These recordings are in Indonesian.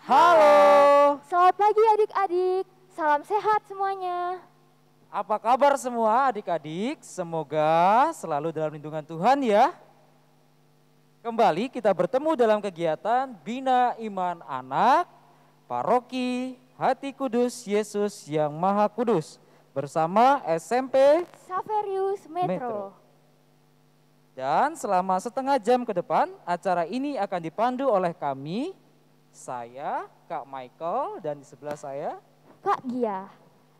Halo, Selamat pagi adik-adik, salam sehat semuanya. apa kabar semua adik-adik? Semoga selalu dalam lindungan Tuhan ya. Kembali kita bertemu dalam kegiatan Bina Iman Anak, Paroki Hati Kudus Yesus yang Maha Kudus bersama SMP Saverius Metro. Metro. Dan selama setengah jam ke depan, acara ini akan dipandu oleh kami, saya, Kak Michael, dan di sebelah saya, Kak Gia.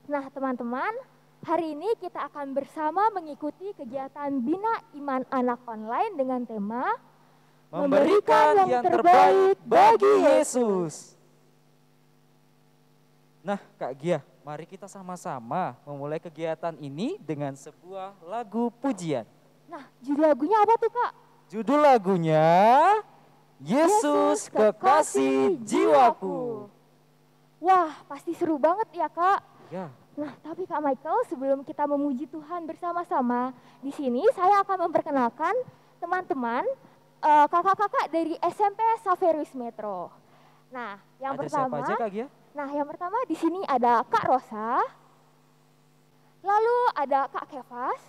Nah teman-teman, hari ini kita akan bersama mengikuti kegiatan Bina Iman Anak online dengan tema memberikan yang terbaik bagi Yesus. Nah Kak Gia, mari kita sama-sama memulai kegiatan ini dengan sebuah lagu pujian. Nah judul lagunya apa tuh Kak? Judul lagunya Yesus Kekasih Jiwaku. Wah pasti seru banget ya Kak. Ya, Nah tapi Kak Michael, sebelum kita memuji Tuhan bersama-sama, di sini saya akan memperkenalkan teman-teman kakak-kakak dari SMP Saverius Metro. Nah, yang ada pertama, siapa aja Kak Gia? di sini ada Kak Rosa, lalu ada Kak Kevas,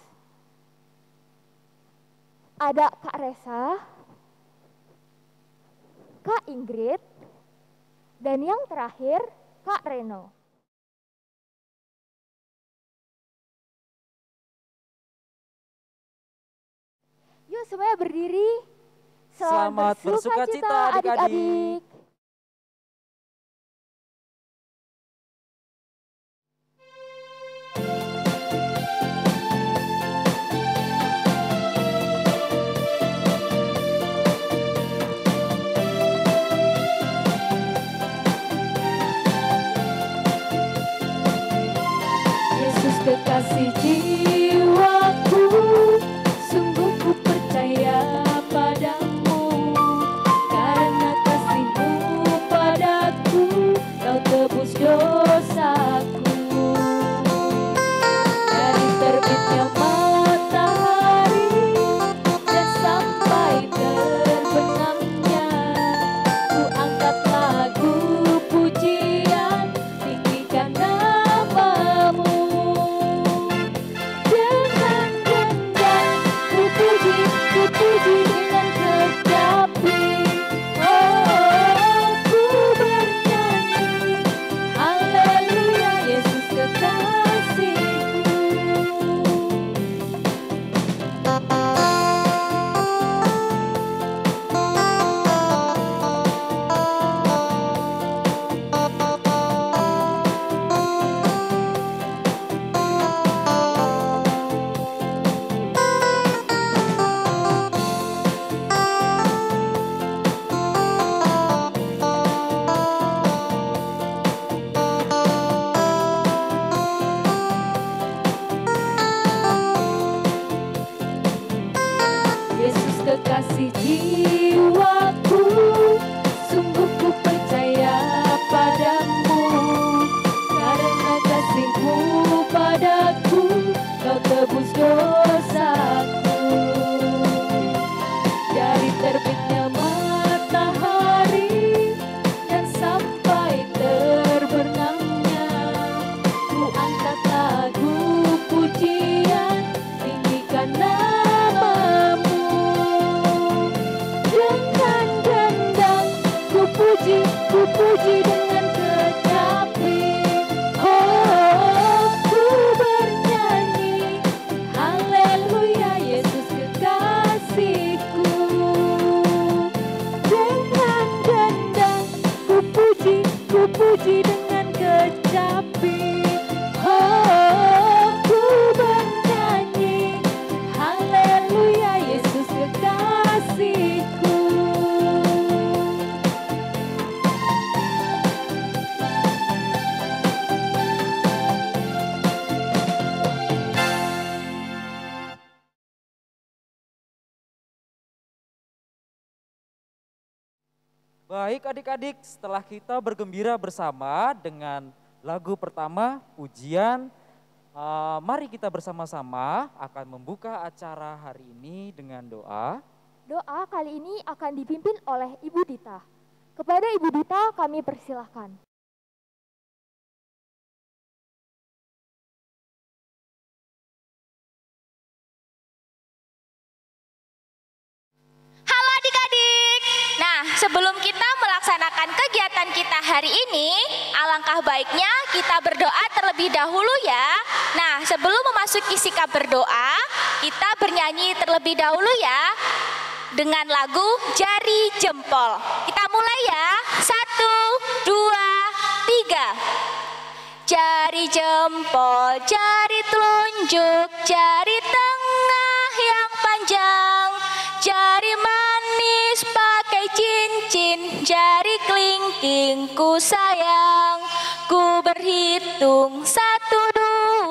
ada Kak Resa, Kak Ingrid, dan yang terakhir Kak Reno. Yuk semuanya berdiri. Selamat bersukacita adik-adik. Yesus kekasih jiwaku, sungguh ku percaya padamu, karena kasih-Mu padaku, Kau tebus dosaku. Dari terbitnya matahari dan sampai terbenamnya, ku angkat lagu pujian, tinggikan nama-Mu. Dengan gendang ku puji dengan kecapi. Oh, ku bernyanyi, haleluya, Yesus kekasihku. Yesus kekasih jiwaku, sungguh ku percaya padamu, karena kasih-Mu padaku, Kau tebus dosaku. Dari terbitnya matahari dan sampai terbenamnya, ku angkat lagu pujian, tinggikan nama-Mu. Dengan gendang ku puji dengan kecapi. Oh, ku bernyanyi, haleluya, Yesus kekasihku. Dengan gendang ku puji dengan kecapi. Oh, ku bernyanyi, haleluya, Yesus kekasihku. Baik adik-adik, setelah kita bergembira bersama dengan lagu pertama, pujian, mari kita bersama-sama akan membuka acara hari ini dengan doa. Doa kali ini akan dipimpin oleh Ibu Dita. Kepada Ibu Duta kami persilahkan. Halo adik-adik. Nah, sebelum kita melaksanakan kegiatan kita hari ini, alangkah baiknya kita berdoa terlebih dahulu ya. Nah, sebelum memasuki sikap berdoa, kita bernyanyi terlebih dahulu ya dengan lagu Jari Jempol. Kita mulai ya. 1, 2, 3. Jari jempol, jari telunjuk, jari tengah yang panjang, jari manis pakai cincin, jari kelingking ku sayang. Ku berhitung 1, 2,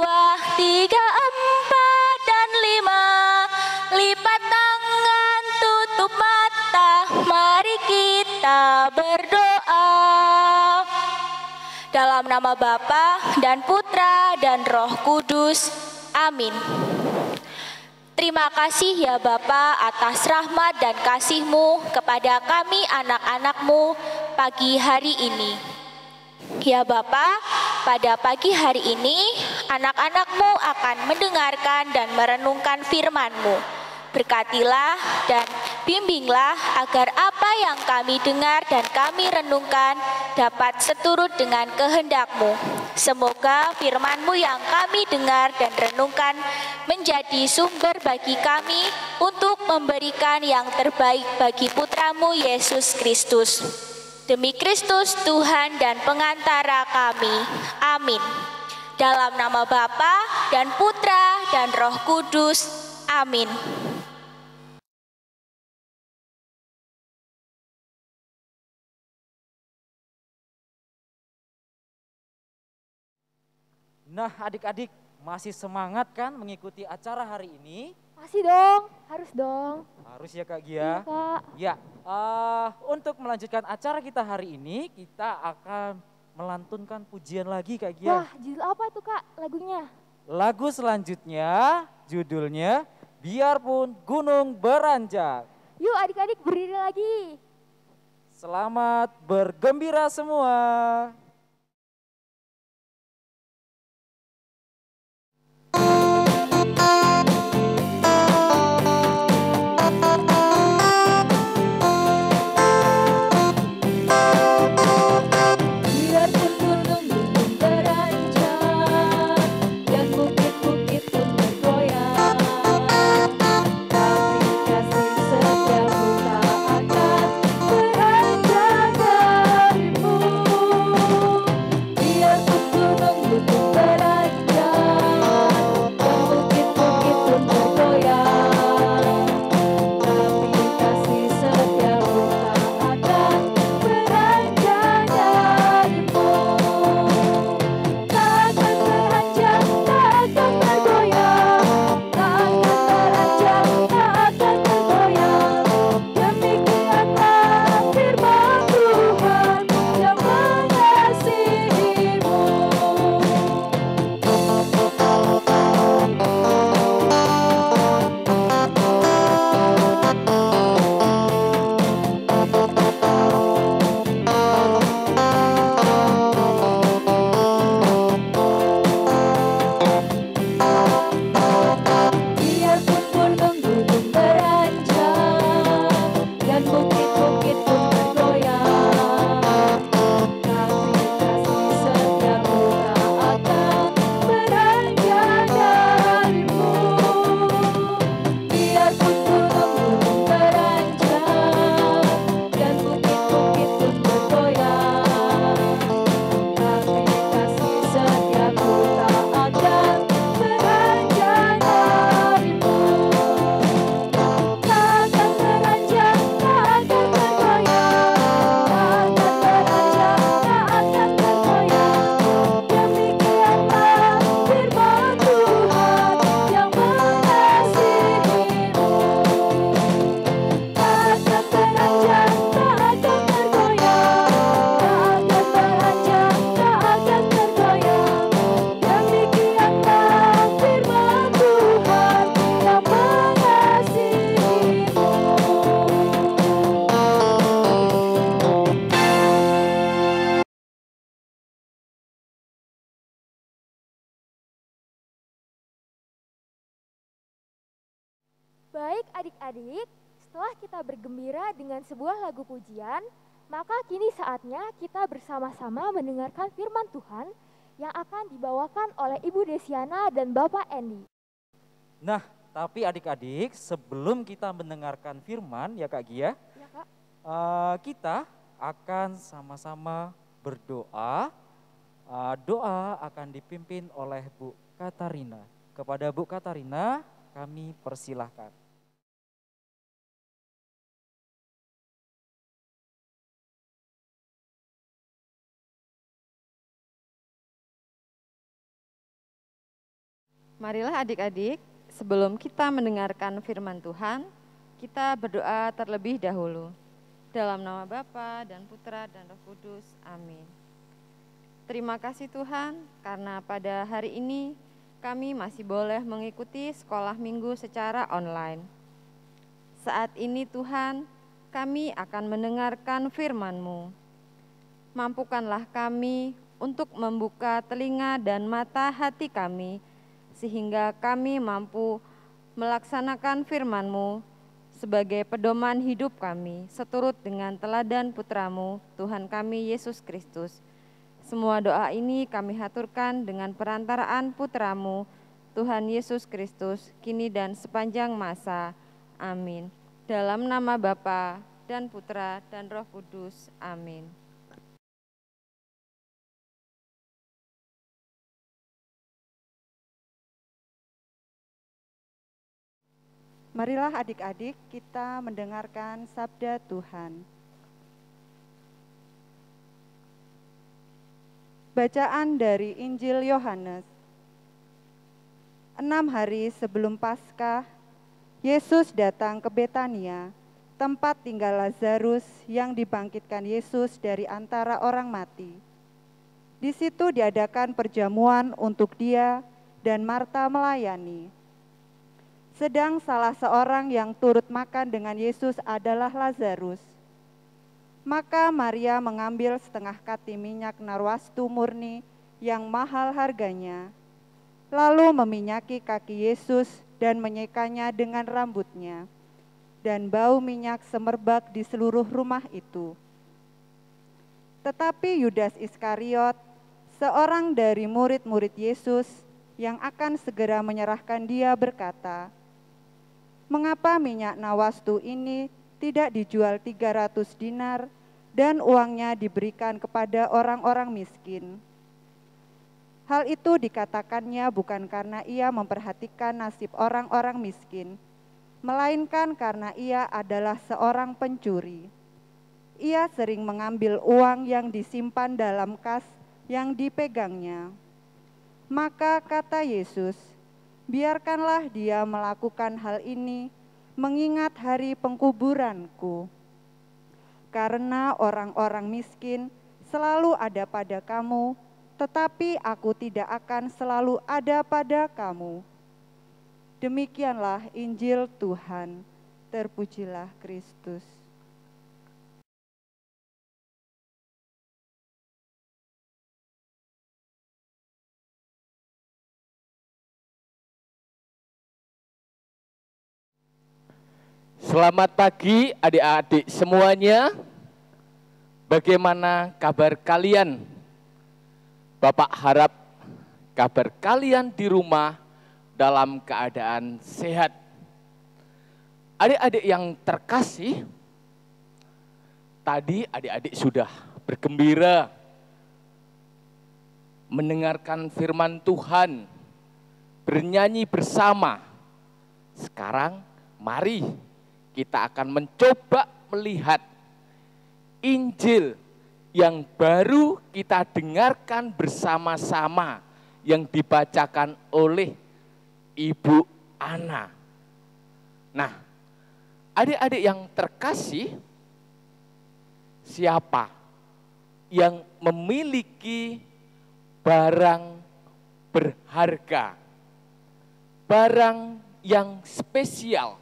3, 4, dan 5. Lipat tangan, tutup mata, mari kita berdoa. Dalam nama Bapa dan Putra dan Roh Kudus. Amin. Terima kasih ya Bapa atas rahmat dan kasih-Mu kepada kami anak-anak-Mu pagi hari ini. Ya Bapa, pada pagi hari ini anak-anak-Mu akan mendengarkan dan merenungkan firman-Mu. Berkatilah dan bimbinglah agar apa yang kami dengar dan kami renungkan dapat seturut dengan kehendak-Mu. Semoga firman-Mu yang kami dengar dan renungkan menjadi sumber bagi kami untuk memberikan yang terbaik bagi Putra-Mu Yesus Kristus. Demi Kristus Tuhan dan pengantara kami. Amin. Dalam nama Bapa dan Putra dan Roh Kudus. Amin. Nah adik-adik masih semangat kan mengikuti acara hari ini? Masih dong, harus dong. Harus ya Kak Gia. Iya, Kak. Ya, untuk melanjutkan acara kita hari ini kita akan melantunkan pujian lagi Kak Gia. Wah, judul apa itu Kak lagunya? Lagu selanjutnya judulnya Biarpun Gunung Beranjak. Yuk adik-adik berdiri lagi. Selamat bergembira semua. Biarpun gunung-gunung beranjak dan bukit-bukit pun bergoyang, tapi kasih setiamu tak akan beranjak darimu. Baik adik-adik, setelah kita bergembira dengan sebuah lagu pujian, maka kini saatnya kita bersama-sama mendengarkan firman Tuhan yang akan dibawakan oleh Ibu Desiana dan Bapak Endi. Nah, tapi adik-adik, sebelum kita mendengarkan firman ya Kak Gia, Ya, Kak. kita akan sama-sama berdoa. Doa akan dipimpin oleh Bu Katarina. Kepada Bu Katarina, kami persilahkan. Marilah adik-adik, sebelum kita mendengarkan firman Tuhan, kita berdoa terlebih dahulu. Dalam nama Bapa dan Putra dan Roh Kudus, amin. Terima kasih Tuhan, karena pada hari ini kami masih boleh mengikuti sekolah minggu secara online. Saat ini Tuhan, kami akan mendengarkan firman-Mu. Mampukanlah kami untuk membuka telinga dan mata hati kami, sehingga kami mampu melaksanakan firman-Mu sebagai pedoman hidup kami, seturut dengan teladan Putra-Mu, Tuhan kami Yesus Kristus. Semua doa ini kami haturkan dengan perantaraan Putra-Mu, Tuhan Yesus Kristus, kini dan sepanjang masa. Amin. Dalam nama Bapa dan Putra dan Roh Kudus. Amin. Marilah adik-adik kita mendengarkan sabda Tuhan. Bacaan dari Injil Yohanes. 6 hari sebelum Paskah, Yesus datang ke Betania, tempat tinggal Lazarus yang dibangkitkan Yesus dari antara orang mati. Di situ diadakan perjamuan untuk dia dan Marta melayani. Sedang salah seorang yang turut makan dengan Yesus adalah Lazarus. Maka Maria mengambil setengah kati minyak narwastu murni yang mahal harganya, lalu meminyaki kaki Yesus dan menyekanya dengan rambutnya, dan bau minyak semerbak di seluruh rumah itu. Tetapi Yudas Iskariot, seorang dari murid-murid Yesus yang akan segera menyerahkan dia, berkata, "Mengapa minyak narwastu ini tidak dijual 300 dinar dan uangnya diberikan kepada orang-orang miskin?" Hal itu dikatakannya bukan karena ia memperhatikan nasib orang-orang miskin, melainkan karena ia adalah seorang pencuri. Ia sering mengambil uang yang disimpan dalam kas yang dipegangnya. Maka kata Yesus, "Biarkanlah dia melakukan hal ini, mengingat hari pengkuburanku. Karena orang-orang miskin selalu ada pada kamu, tetapi aku tidak akan selalu ada pada kamu." Demikianlah Injil Tuhan. Terpujilah Kristus. Selamat pagi adik-adik semuanya. Bagaimana kabar kalian? Bapak harap kabar kalian di rumah dalam keadaan sehat. Adik-adik yang terkasih, tadi adik-adik sudah bergembira mendengarkan firman Tuhan, bernyanyi bersama. Sekarang mari kita akan mencoba melihat Injil yang baru kita dengarkan bersama-sama yang dibacakan oleh Ibu Ana. Nah, adik-adik yang terkasih, siapa yang memiliki barang berharga, barang yang spesial,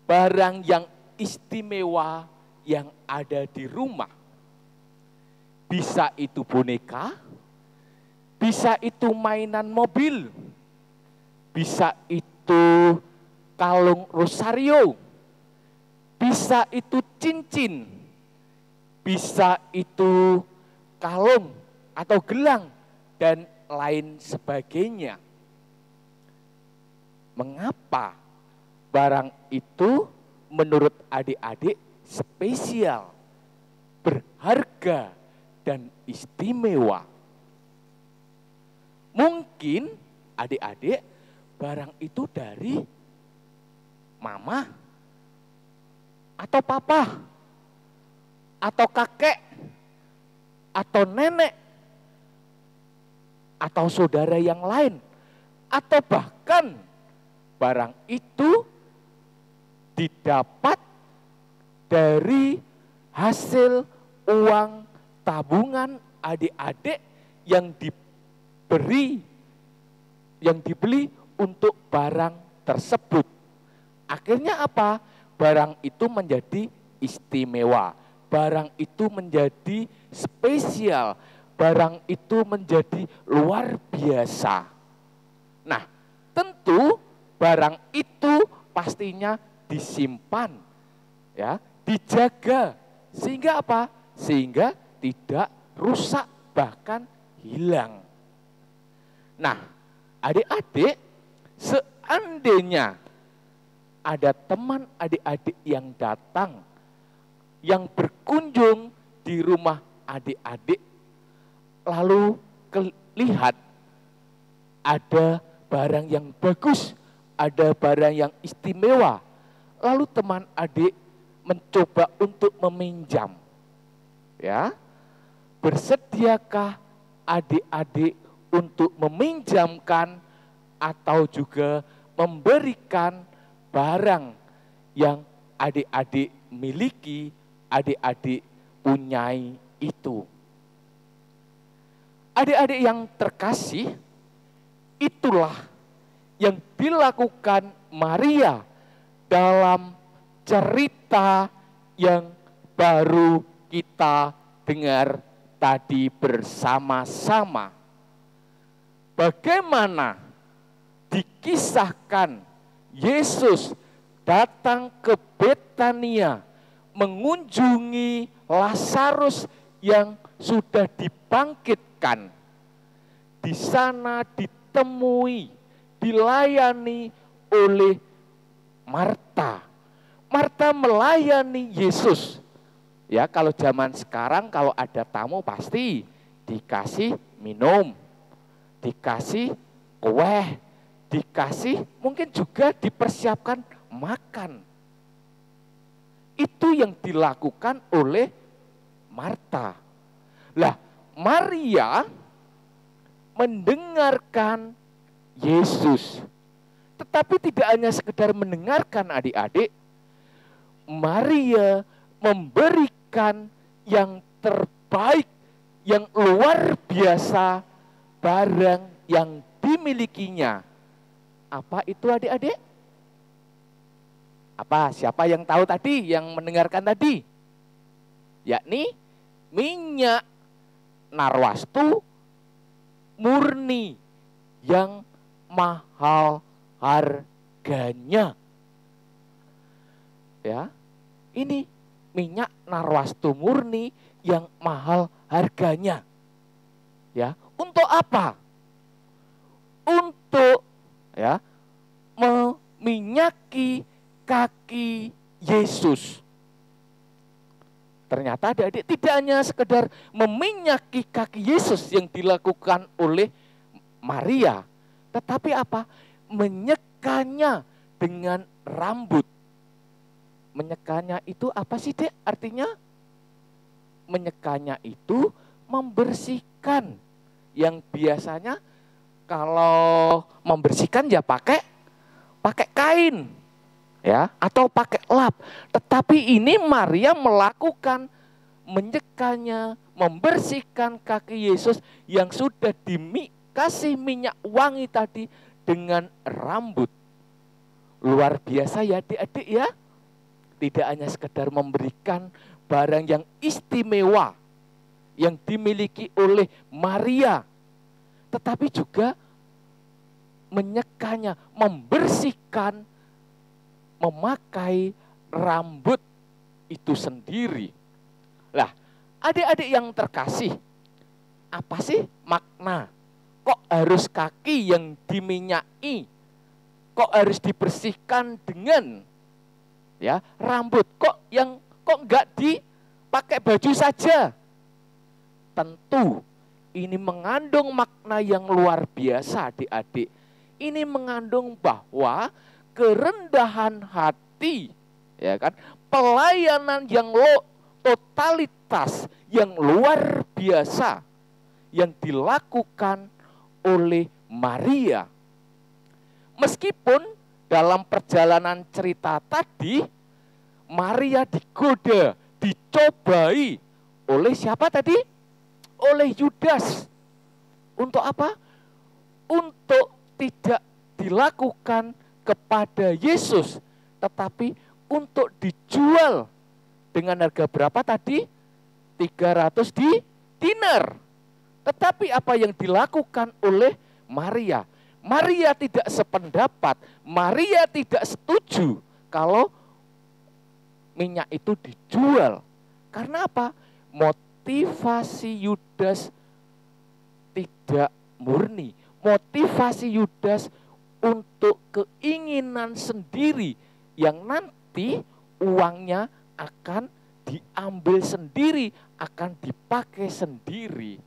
barang yang istimewa yang ada di rumah? Bisa itu boneka, bisa itu mainan mobil, bisa itu kalung rosario, bisa itu cincin, bisa itu kalung atau gelang, dan lain sebagainya. Mengapa barang itu menurut adik-adik spesial, berharga, dan istimewa? Mungkin adik-adik barang itu dari mama, atau papa, atau kakek, atau nenek, atau saudara yang lain, atau bahkan barang itu didapat dari hasil uang tabungan adik-adik yang dibeli untuk barang tersebut. Akhirnya apa? Barang itu menjadi istimewa, barang itu menjadi spesial, barang itu menjadi luar biasa. Nah, tentu barang itu pastinya disimpan, ya, dijaga, sehingga apa? Sehingga tidak rusak, bahkan hilang. Nah, adik-adik, seandainya ada teman adik-adik yang datang, yang berkunjung di rumah adik-adik, lalu lihat ada barang yang bagus, ada barang yang istimewa, lalu teman adik mencoba untuk meminjam. Ya, bersediakah adik-adik untuk meminjamkan atau juga memberikan barang yang adik-adik miliki, adik-adik punyai itu? Adik-adik yang terkasih, itulah yang dilakukan Maria dalam cerita yang baru kita dengar tadi bersama-sama. Bagaimana dikisahkan Yesus datang ke Betania mengunjungi Lazarus yang sudah dibangkitkan. Di sana ditemui, dilayani oleh Marta. Marta melayani Yesus. Ya, kalau zaman sekarang kalau ada tamu pasti dikasih minum, dikasih kue, dikasih mungkin juga dipersiapkan makan. Itu yang dilakukan oleh Marta. Lah, Maria mendengarkan Yesus. Tetapi tidak hanya sekedar mendengarkan adik-adik, Maria memberikan yang terbaik, yang luar biasa, barang yang dimilikinya. Apa itu adik-adik? Apa? Siapa yang tahu tadi, yang mendengarkan tadi? Yakni minyak narwastu murni yang mahal harganya. Ya, ini minyak narwastu murni yang mahal harganya. Ya, untuk apa? Untuk ya meminyaki kaki Yesus. Ternyata adik-adik tidak hanya sekedar meminyaki kaki Yesus yang dilakukan oleh Maria, tetapi apa? Menyekanya dengan rambut. Menyekanya itu apa sih, Dek? Artinya menyekanya itu membersihkan. Yang biasanya kalau membersihkan ya pakai kain. Ya, atau pakai lap. Tetapi ini Maria melakukan menyekanya, membersihkan kaki Yesus yang sudah dikasih minyak wangi tadi dengan rambut. Luar biasa ya adik-adik ya. Tidak hanya sekedar memberikan barang yang istimewa yang dimiliki oleh Maria, tetapi juga menyekanya, membersihkan memakai rambut itu sendiri. Lah, adik-adik yang terkasih, apa sih makna? Kok harus kaki yang diminyaki? Kok harus dibersihkan dengan rambut? Kok enggak dipakai baju saja? Tentu ini mengandung makna yang luar biasa, adik-adik. Ini mengandung bahwa kerendahan hati, ya kan? Pelayanan yang totalitas yang luar biasa yang dilakukan oleh Maria. Meskipun dalam perjalanan cerita tadi, Maria digoda, dicobai oleh siapa tadi? Oleh Yudas. Untuk apa? Untuk tidak dilakukan kepada Yesus, tetapi untuk dijual dengan harga berapa tadi? 300 dinar. Tetapi apa yang dilakukan oleh Maria? Maria tidak sependapat, Maria tidak setuju kalau minyak itu dijual. Karena apa? Motivasi Yudas tidak murni. Motivasi Yudas untuk keinginan sendiri yang nanti uangnya akan diambil sendiri, akan dipakai sendiri.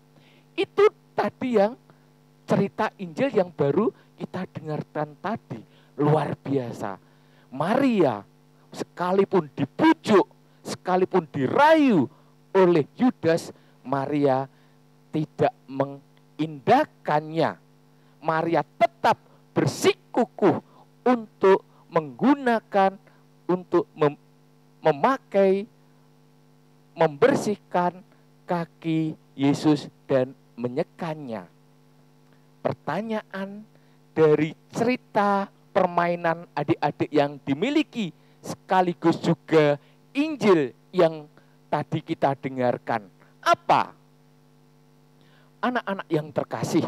Itu tadi yang cerita Injil yang baru kita dengarkan tadi. Luar biasa. Maria sekalipun dibujuk, sekalipun dirayu oleh Yudas, Maria tidak mengindahkannya. Maria tetap bersikukuh untuk menggunakan, untuk memakai, membersihkan kaki Yesus dan menyekannya. Pertanyaan dari cerita permainan adik-adik yang dimiliki sekaligus juga Injil yang tadi kita dengarkan. Apa? Anak-anak yang terkasih,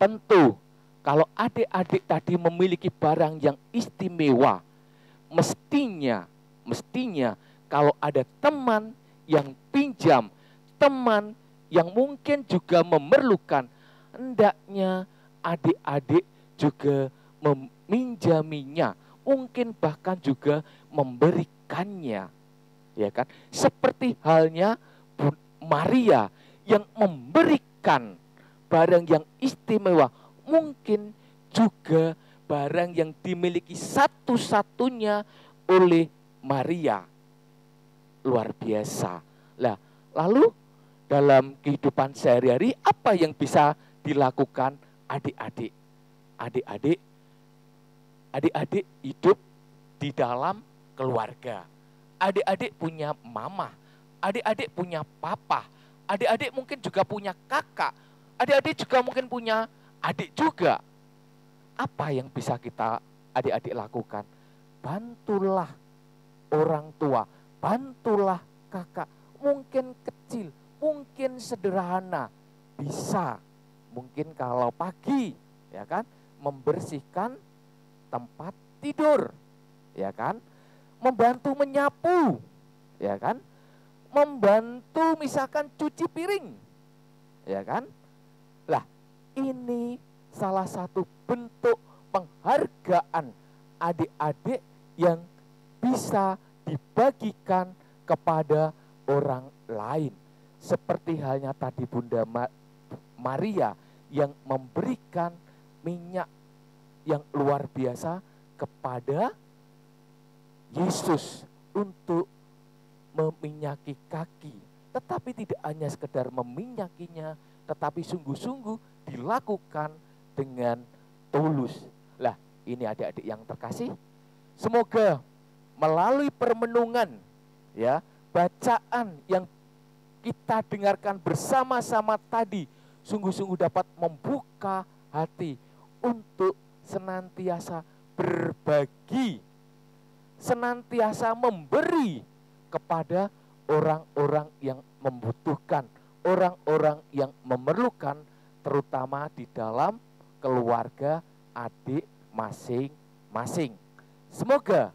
tentu kalau adik-adik tadi memiliki barang yang istimewa, mestinya kalau ada teman yang pinjam, teman yang mungkin juga memerlukan, hendaknya adik-adik juga meminjaminya, mungkin bahkan juga memberikannya, ya kan? Seperti halnya Maria yang memberikan barang yang istimewa, mungkin juga barang yang dimiliki satu-satunya oleh Maria. Luar biasa. Lah, lalu dalam kehidupan sehari-hari apa yang bisa dilakukan adik-adik? Adik-adik hidup di dalam keluarga. Adik-adik punya mama, adik-adik punya papa, adik-adik mungkin juga punya kakak, adik-adik juga mungkin punya adik juga. Apa yang bisa kita adik-adik lakukan? Bantulah orang tua, bantulah kakak, mungkin kecil, mungkin sederhana, bisa mungkin kalau pagi, ya kan, membersihkan tempat tidur, ya kan, membantu menyapu, ya kan, membantu misalkan cuci piring, ya kan. Lah, ini salah satu bentuk penghargaan adik-adik yang bisa dibagikan kepada orang lain. Seperti halnya tadi Bunda Maria yang memberikan minyak yang luar biasa kepada Yesus untuk meminyaki kaki. Tetapi tidak hanya sekedar meminyakinya, tetapi sungguh-sungguh dilakukan dengan tulus. Lah, ini adik-adik yang terkasih, semoga melalui permenungan, ya, bacaan yang kita dengarkan bersama-sama tadi, sungguh-sungguh dapat membuka hati untuk senantiasa berbagi, senantiasa memberi kepada orang-orang yang membutuhkan, orang-orang yang memerlukan, terutama di dalam keluarga adik masing-masing. Semoga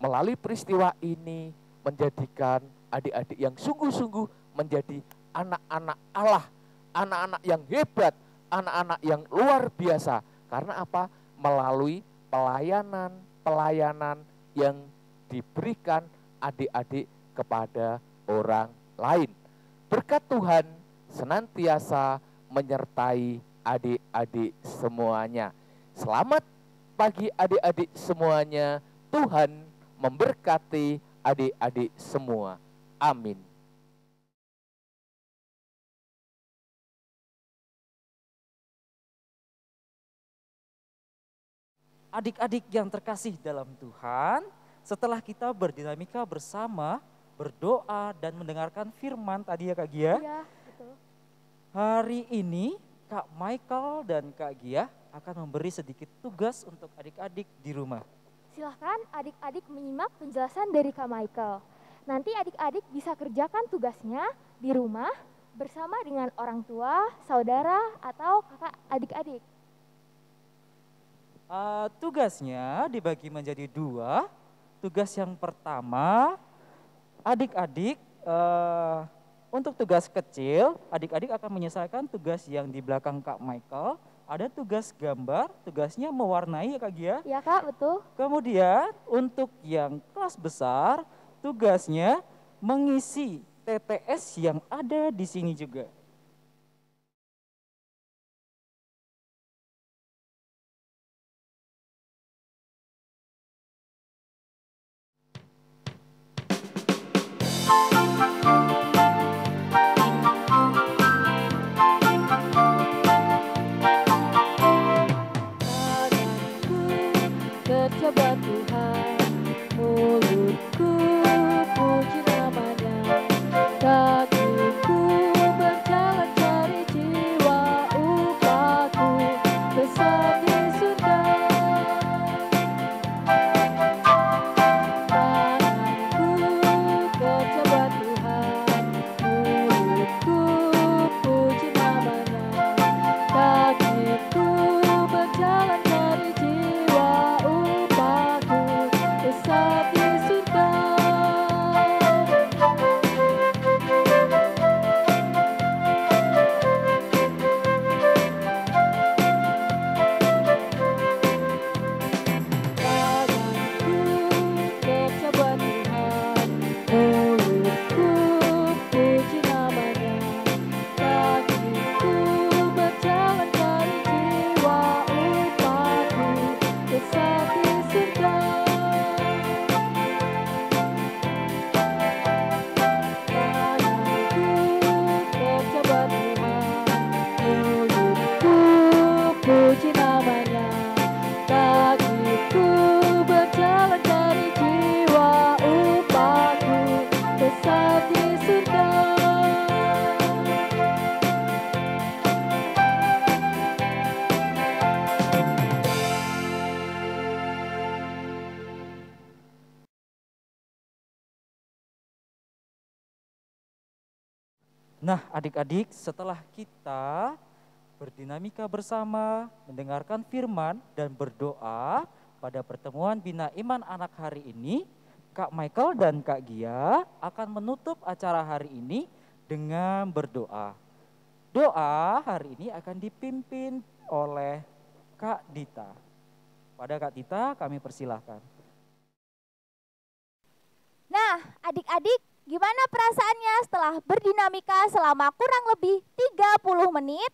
melalui peristiwa ini menjadikan adik-adik yang sungguh-sungguh menjadi anak-anak Allah, anak-anak yang hebat, anak-anak yang luar biasa. Karena apa? Melalui pelayanan yang diberikan adik-adik kepada orang lain. Berkat Tuhan senantiasa menyertai adik-adik semuanya. Selamat pagi adik-adik semuanya. Tuhan memberkati adik-adik semua. Amin. Adik-adik yang terkasih dalam Tuhan, setelah kita berdinamika bersama, berdoa dan mendengarkan firman tadi ya Kak Gia. Iya, betul. Hari ini Kak Michael dan Kak Gia akan memberi sedikit tugas untuk adik-adik di rumah. Silahkan adik-adik menyimak penjelasan dari Kak Michael. Nanti adik-adik bisa kerjakan tugasnya di rumah bersama dengan orang tua, saudara, atau kakak adik-adik. Tugasnya dibagi menjadi 2. Tugas yang pertama, adik-adik untuk tugas kecil, adik-adik akan menyelesaikan tugas yang di belakang Kak Michael. Ada tugas gambar, tugasnya mewarnai ya Kak Gia. Ya Kak, betul. Kemudian untuk yang kelas besar, tugasnya mengisi TTS yang ada di sini juga. Kerja buat Tuhan, mulutku puji namanya, kakiku berjalan cari jiwa, upahku besar di surga. Tanganku kerja buat Tuhan, mulutku puji namanya, kakiku berjalan cari jiwa, upahku besar di surga. Tanganku kerja buat Tuhan, mulutku puji namanya, kakiku berjalan cari jiwa, upahku besar di surga. Tanganku kerja buat Tuhan, mulutku puji namanya, kakiku berjalan cari jiwa, upahku besar di surga. Nah adik-adik, setelah kita berdinamika bersama, mendengarkan firman dan berdoa pada pertemuan Bina Iman Anak hari ini, Kak Michael dan Kak Gia akan menutup acara hari ini dengan berdoa. Doa hari ini akan dipimpin oleh Kak Dita. Pada Kak Dita kami persilahkan. Nah, adik-adik, gimana perasaannya setelah berdinamika selama kurang lebih 30 menit?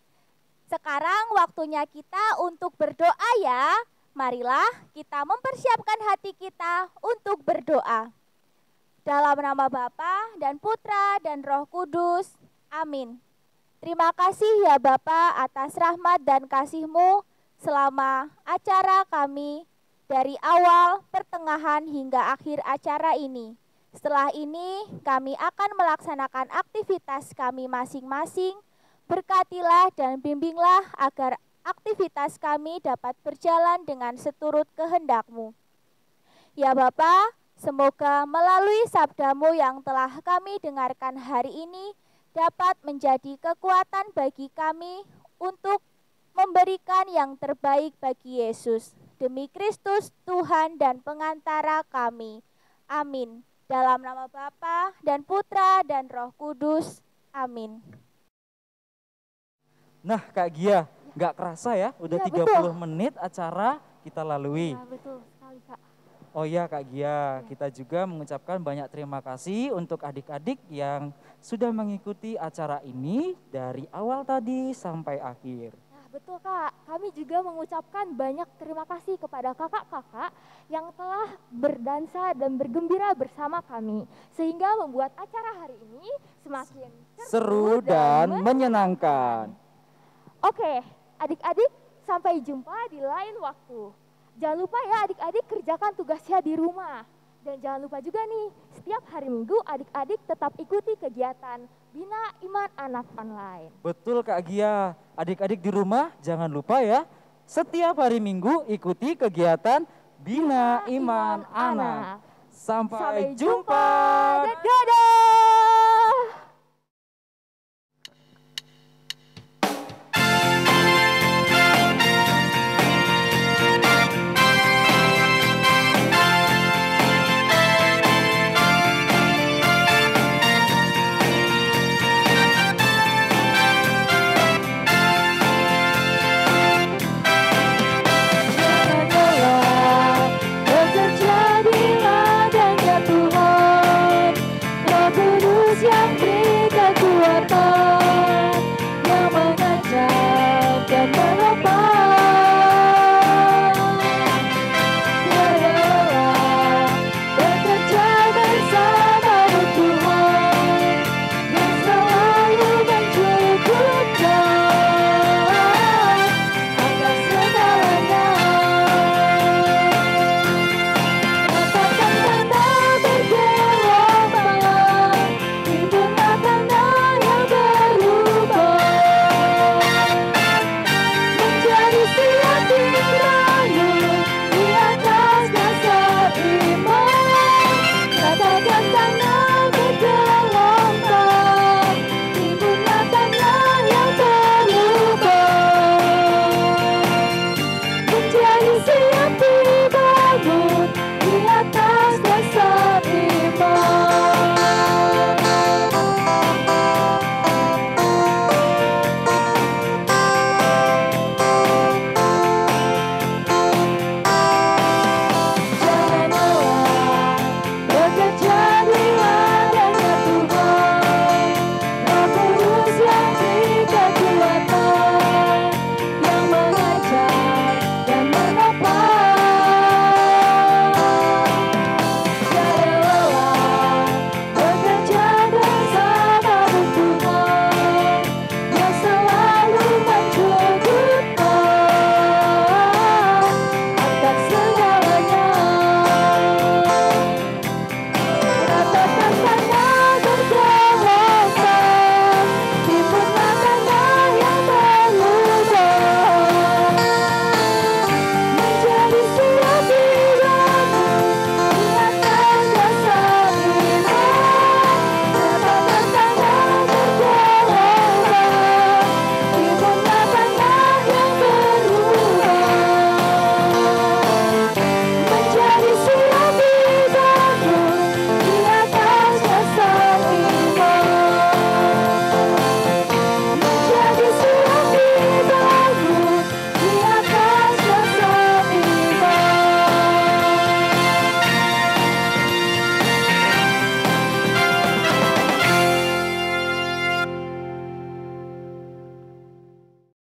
Sekarang waktunya kita untuk berdoa ya. Marilah kita mempersiapkan hati kita untuk berdoa. Dalam nama Bapa dan Putra dan Roh Kudus. Amin. Terima kasih ya Bapa atas rahmat dan kasih-Mu selama acara kami dari awal, pertengahan hingga akhir acara ini. Setelah ini kami akan melaksanakan aktivitas kami masing-masing. Berkatilah dan bimbinglah agar aktivitas kami dapat berjalan dengan seturut kehendak-Mu. Ya Bapa, semoga melalui sabda-Mu yang telah kami dengarkan hari ini dapat menjadi kekuatan bagi kami untuk memberikan yang terbaik bagi Yesus. demi Kristus Tuhan dan pengantara kami. Amin. Dalam nama Bapa dan Putra dan Roh Kudus. Amin. Nah Kak Gia, nggak kerasa ya, udah Iya, 30 betul. menit acara kita lalui. Ya, betul sekali Kak. Oh iya Kak Gia, kita juga mengucapkan banyak terima kasih untuk adik-adik yang sudah mengikuti acara ini dari awal tadi sampai akhir. Nah, betul Kak. Kami juga mengucapkan banyak terima kasih kepada kakak-kakak yang telah berdansa dan bergembira bersama kami. Sehingga membuat acara hari ini semakin Seru dan menyenangkan. Oke, adik-adik sampai jumpa di lain waktu. Jangan lupa ya adik-adik kerjakan tugasnya di rumah. Dan jangan lupa juga nih, setiap hari Minggu adik-adik tetap ikuti kegiatan Bina Iman Anak Online. Betul Kak Gia, adik-adik di rumah jangan lupa ya, setiap hari Minggu ikuti kegiatan Bina Iman Anak. Sampai jumpa. Dadah! Terjadilah dengan Tuhan, Roh Kudus yang beri kekuatan, yang mengancam dan menopang. Biarlah bekerja bersama Tuhan, yang selalu mencukupkan atas segalanya. Rasakan tanda bergelombang di tengah-tengah yang berubah, menjadi siap dirayu di atas dasar iman. Rasakan tanda bergelombang di tengah-tengah yang berubah, menjadi siap